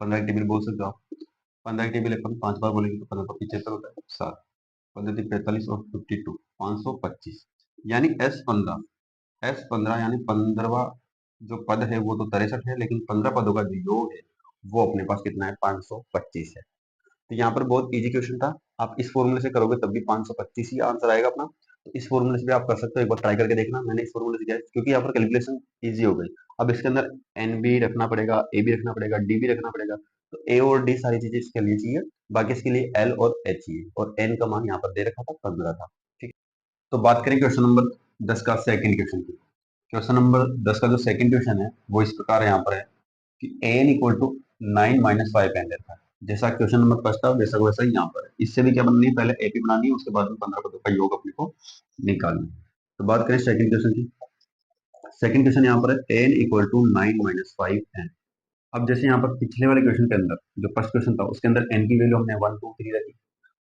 15 की टेबल बोल सकते हो आप। 15 की टेबल अपन 5 बार बोलेंगे तो 15 75 होता है, 7 15 45 और 52 525, यानी एस 15 यानी 15वां जो पद है वो तो 63 है, लेकिन 15 पदों का जो योग है वो अपने पास कितना है, 525 है। तो यहाँ पर बहुत इजी क्वेश्चन था, आप इस फॉर्मूले से करोगे तब भी 525 ही आंसर आएगा अपना। तो इस फॉर्मूले से भी आप कर सकते हो, एक बार ट्राई करके देखना। मैंने इस फॉर्मूले से किया है, क्योंकि यहाँ पर कैलकुलेशन इजी हो गई। अब इसके अंदर एन भी रखना पड़ेगा, ए भी रखना पड़ेगा, डी भी रखना पड़ेगा, तो ए और डी सारी चीजें इसके लिए चाहिए, बाकी इसके लिए एल और एच चाहिए, और एन का मान यहाँ पर दे रखा था 15 था, ठीक। तो बात करें क्वेश्चन नंबर 10 का सेकंड क्वेश्चन की। क्वेश्चन नंबर 10 का जो सेकंड क्वेश्चन है वो इस प्रकार यहाँ पर है कि N equal to 9 minus 5 N रहता है। जैसा क्वेश्चन नंबर फर्स्ट था वैसा वैसा ही यहाँ पर है। इससे भी क्या बननी है, पहले एपी बनानी है, उसके बाद में 15 पदों का योग अपने को निकालना है। तो बात करें सेकंड क्वेश्चन की। सेकंड क्वेश्चन यहाँ पर है N equal to 9 minus 5 N. अब जैसे यहाँ पर पिछले वाले क्वेश्चन के अंदर जो फर्स्ट क्वेश्चन था उसके अंदर एन की वैल्यू हमने 1 2 3 रखी,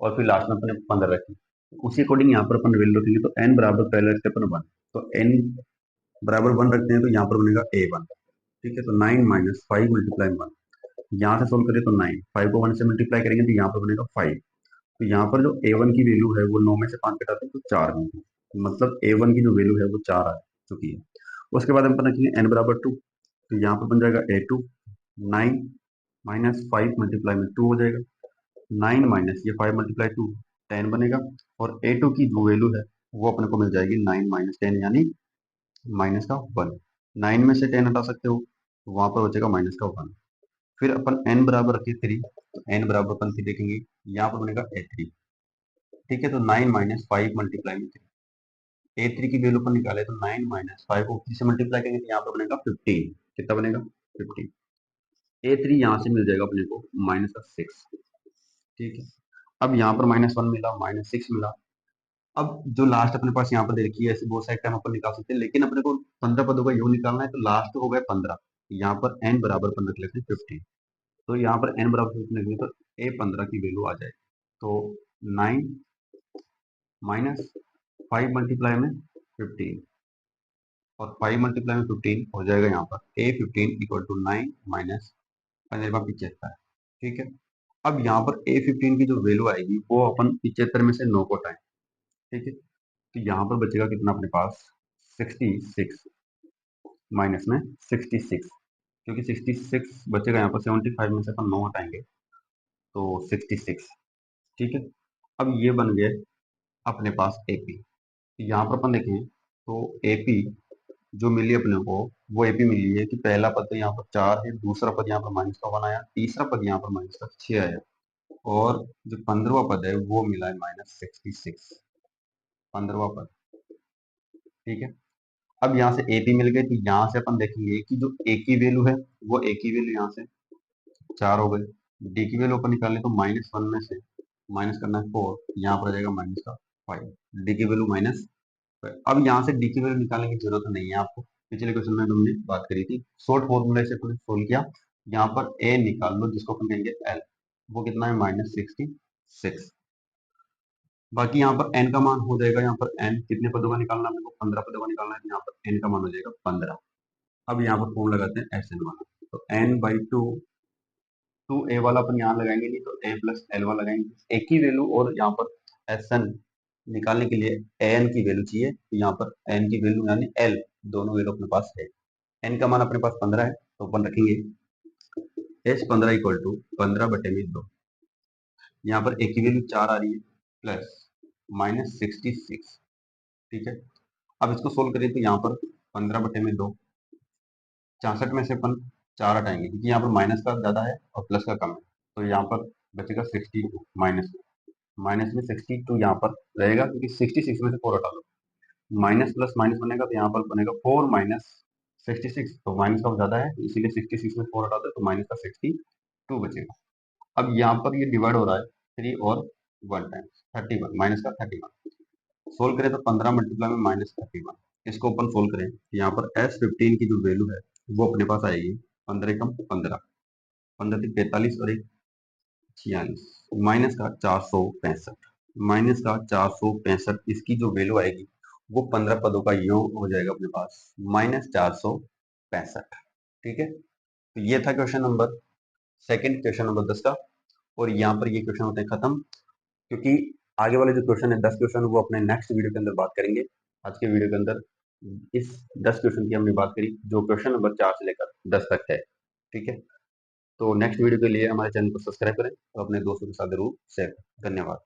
और फिर लास्ट में अपने 15 रखी। उसी अकॉर्डिंग यहाँ पर अपन वैल्यू रखेंगे, तो एन बराबर पहले रखते अपन 1, तो एन बराबर 1 रखते हैं, तो यहाँ पर बनेगा A1, ठीक है। तो 9 माइनस 5 मल्टीप्लाई 1, यहाँ से सोल्व करें तो 9, 5 को 1 से मल्टीप्लाई करेंगे तो यहाँ पर बनेगा 5। तो यहाँ पर जो A1 की वैल्यू है वो 9 में से 5 घटाते हैं तो 4 होगी, मतलब A1 की जो वैल्यू है वो 4 आ चुकी है। उसके बाद हम पता रखेंगे n बराबर 2, तो यहाँ पर बन जाएगा A2, 9 माइनस 5 मल्टीप्लाई में 2 हो जाएगा, 9 माइनस ये 5 मल्टीप्लाई 2 10 बनेगा, और A2 की जो वैल्यू है वो अपने को मिल जाएगी 9 माइनस 10 यानी माइनस का 1। 9 में से 10 हटा सकते हो, तो वहां पर बचेगा माइनस का 1। फिर अपन n बराबर रखे 3, तो n बराबर अपन 3 देखेंगे, यहाँ पर बनेगा A3, ठीक है। तो 9 माइनस 5 मल्टीप्लाई में 3, A3 की वैल्यू अपन निकाले तो 9 माइनस 5 को 3 से मल्टीप्लाई करेंगे तो यहाँ पर बनेगा 15। कितना बनेगा, 15। A3 यहाँ से मिल जाएगा अपने को माइनस का 6, ठीक है। अब यहाँ पर -1 मिला, -6 मिला। अब जो लास्ट अपने पास यहाँ पर दे रखी है, ऐसे बहुत सारे टाइम अपन निकाल सकते हैं, लेकिन अपने को 15 पदों का योग निकालना है, तो लास्ट हो गए 15, यहाँ पर n बराबर अपन रख लेते हैं 15। तो यहाँ पर n बराबर 15 लिखेंगे तो A15 की वैल्यू आ जाए, तो 9 माइनस 5 मल्टीप्लाई में 15, और 5 मल्टीप्लाई में 15 हो जाएगा यहाँ पर A15 इक्वल टू 9 माइनस 75, ठीक है। अब यहाँ पर A15 की जो वैल्यू आएगी वो अपन 75 में से 9 को हटाएं, ठीक है। तो यहाँ पर बचेगा कितना अपने पास, 66 माइनस में 66, क्योंकि 66 बचेगा यहाँ पर, 75 में से अपन 9 हटाएंगे तो 66, ठीक है। अब ये बन गए अपने पास एपी। यहाँ पर अपन देखें तो एपी जो मिली अपने को, वो एपी मिली है कि पहला पद तो यहाँ पर 4 है, दूसरा पद यहाँ पर माइनस का 1 आया, तीसरा पद यहाँ पर माइनस का 6 आया, और जो 15वां पद है वो मिला है -66, 15वां पद, ठीक है। अब यहाँ से ए पी मिल गए, तो यहाँ से अपन देखेंगे कि जो ए की वैल्यू है वो ए की वैल्यू यहाँ से 4 हो गए, डी की वैल्यू अपन निकालें तो -1 में से माइनस करना है 4, यहाँ पर आ जाएगा माइनस का 5, डी की वैल्यू -5। अब यहाँ से डी की वैल्यू निकालने की जरूरत नहीं है आपको, पिछले क्वेश्चन में हमने बात करी थी, शॉर्ट फॉर्मूले से अपन सोल्व किया। यहाँ पर ए निकाल लो जिसको अपन कहेंगे एल, वो कितना है -66। बाकी यहाँ पर n का मान हो जाएगा, यहाँ पर n कितने पदों का निकालना है अपने को, 15 पदों का निकालना है, तो यहाँ पर n का मान हो जाएगा 15। अब यहाँ पर फॉर्म लगाते हैं एस एन वाला, तो n/2, 2a वाला अपन यहाँ लगाएंगे नहीं, तो a प्लस एल वाला लगाएंगे, एक ही वैल्यू, और यहाँ पर एस एन निकालने के लिए एन की वैल्यू चाहिए, तो यहाँ पर एन की वैल्यू यानी एल, दोनों वैल्यू अपने पास है। एन का मान अपने पास 15 है, तो अपन रखेंगे एस 15 इक्वल टू 15/2। यहाँ पर एक की वैल्यू 4 आ रही है, प्लस -66, ठीक है। अब इसको सोल्व करें तो यहाँ पर 15/2, 64 में से अपन 4 हटाएंगे, क्योंकि यहाँ पर माइनस का ज्यादा है और प्लस का कम है, तो यहाँ पर बचेगा 62, माइनस में 62 यहाँ पर रहेगा, क्योंकि 66 में से 4 हटा दो, माइनस प्लस माइनस बनेगा, तो यहाँ पर बनेगा 4 माइनस 66, तो माइनस का ज्यादा है, इसीलिए 66 में 4 हटा दो, तो माइनस का 62 बचेगा। अब यहाँ पर ये डिवाइड हो रहा है 3 और 1 टाइम्स, 31, माइनस का 31। सोल्व करें तो 15 मल्टीप्लाई में -31, इसको अपन सोल्व करें, यहाँ पर S15 की जो वैल्यू है वो अपने पास आएगी 15 कम 15, 15 थी 45 और 1 46, माइनस का 465, माइनस का 465, इसकी जो वैल्यू आएगी वो 15 पदों का योग हो जाएगा अपने पास, -465। ठीक है, तो ये था question number second, question number 10 का, और यहाँ पर ये क्वेश्चन होते हैं खत्म, क्योंकि आगे वाले जो क्वेश्चन है 10 क्वेश्चन, वो अपने नेक्स्ट वीडियो के अंदर बात करेंगे। आज के वीडियो के अंदर इस 10 क्वेश्चन की हमने बात करी, जो क्वेश्चन नंबर 4 से लेकर 10 तक है। ठीक है, तो नेक्स्ट वीडियो के लिए हमारे चैनल को सब्सक्राइब करें और अपने दोस्तों के साथ जरूर शेयर करें। धन्यवाद।